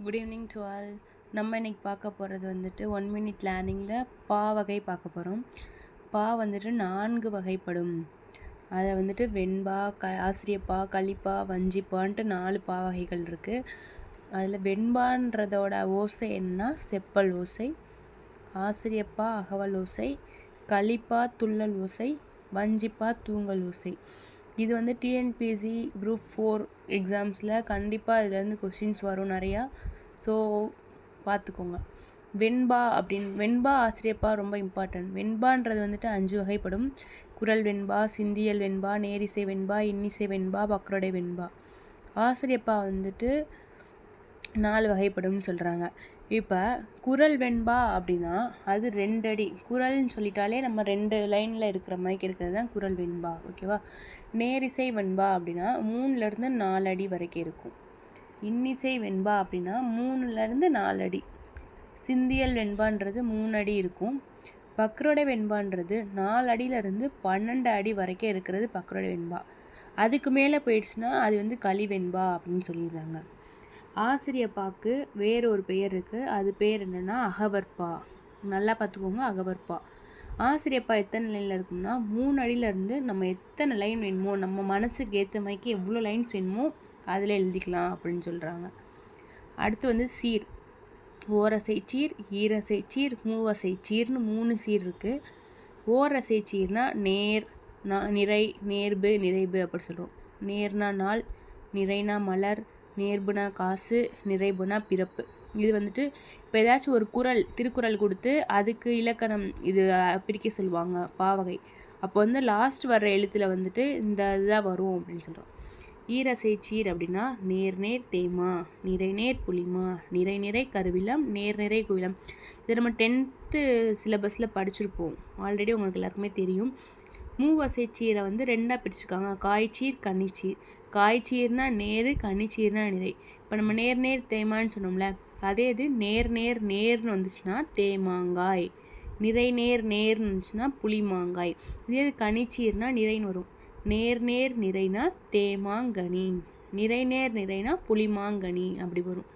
Good evening to all. நம்ம இன்றைக்கி பார்க்க போகிறது வந்துட்டு 1 மினிட் லேர்னிங்கில் பா வகை பார்க்க போகிறோம். பா வந்துட்டு 4 வகைப்படும். அதை வந்துட்டு வெண்பா, ஆசிரியப்பா, கலிப்பா, வஞ்சிப்பான்ட்டு 4 பா வகைகள் இருக்குது. அதில் வெண்பான்றதோட ஓசை என்னன்னா செப்பல் ஓசை, ஆசிரியப்பா அகவல் ஓசை, கலிப்பா துள்ளல் ஓசை, வஞ்சிப்பா தூங்கல் ஓசை. இது வந்து டிஎன்பிஎஸ்சி குரூப் 4 எக்ஸாம்ஸில் கண்டிப்பாக இதுலேருந்து கொஷின்ஸ் வரும் நிறையா. ஸோ பார்த்துக்கோங்க. வெண்பா ஆசிரியப்பா ரொம்ப இம்பார்ட்டன்ட். வெண்பான்றது வந்துட்டு 5 வகைப்படும். குரல் வெண்பா, சிந்தியல் வெண்பா, நேரிசை வெண்பா, இன்னிசை வெண்பா, வக்ரோடை வெண்பா. ஆசிரியப்பா வந்துட்டு 4 வகைப்படும்னு சொல்கிறாங்க. இப்போ குரல் வெண்பா அப்படின்னா அது 2 அடி. குரல்னு சொல்லிட்டாலே நம்ம 2 லைனில் இருக்கிற மாதிரி இருக்கிறது தான் குரல் வெண்பா, ஓகேவா? நேரிசை வெண்பா அப்படின்னா 3லேருந்து 4 அடி வரைக்கும் இருக்கும். இன்னிசை வெண்பா அப்படின்னா 3லேருந்து 4 அடி. சிந்தியல் வெண்பான்றது 3 அடி இருக்கும். வக்ரோடை வெண்பான்றது 4 அடியிலேருந்து 12 அடி வரைக்கும் இருக்கிறது வக்ரோடை வெண்பா. அதுக்கு மேலே போயிடுச்சுன்னா அது வந்து களி வெண்பா அப்படின்னு சொல்லிடுறாங்க. ஆசிரியப்பாக்கு வேறொரு பெயர் இருக்குது. அது பேர் என்னென்னா அகவற்பா. நல்லா பார்த்துக்கோங்க, அகவற்பா. ஆசிரியப்பா எத்தனை லைனில் இருக்கும்னா 3 அடியிலேருந்து நம்ம எத்தனை லைன் வேணுமோ, நம்ம மனசுக்கு ஏற்ற மாதிரிக்கு எவ்வளோ லைன்ஸ் வேணுமோ அதில் எழுதிக்கலாம் அப்படின்னு சொல்கிறாங்க. அடுத்து வந்து சீர். ஓரசை சீர், ஈரசை சீர், மூவசை சீர்னு 3 சீர் இருக்குது. ஓரசை சீர்னா நேர், நிறை, நேர்பு, நிறைவு அப்படி சொல்கிறோம். நேர்னா நாள், நிறைனா மலர், நேர்புனா காசு, நிறைபுனா பிறப்பு. இது வந்துட்டு இப்போ ஏதாச்சும் ஒரு திருக்குறள் கொடுத்து அதுக்கு இலக்கணம் இது பிரிக்க சொல்லுவாங்க பாவகை. அப்போ வந்து லாஸ்ட் வர்ற எழுத்தில் வந்துட்டு இந்த இதுதான் வரும் அப்படின்னு சொல்கிறோம். ஈரசை சீர் அப்படின்னா நேர் நேர் தேமா, நிறை நேர் புளிமா, நிறை நிறை கருவிலம், நேர் நிறை குவிலம். இது நம்ம 10th சிலபஸில் படிச்சிருப்போம், ஆல்ரெடி உங்களுக்கு எல்லாருக்குமே தெரியும். மூவசை சீரை வந்து 2ஆக பிரிச்சுருக்காங்க, காய்ச்சீர், கன்னிச்சீர். காய்ச்சீர்னா நேர், கன்னிச்சீர்னா நிறை. இப்போ நம்ம நேர் நேர் தேமான்னு சொன்னோம்ல, அதே இது நேர் நேர் நேர்னு வந்துச்சுன்னா தேமாங்காய், நிறை நேர் நேர்னு வந்துச்சுன்னா புளிமாங்காய். இதே இது கன்னிச்சீர்னா நிறைன்னு வரும். நேர் நேர் நிறைனா தேமாங்கனி, நிறை நேர் நிறைனா புளிமாங்கனி அப்படி வரும்.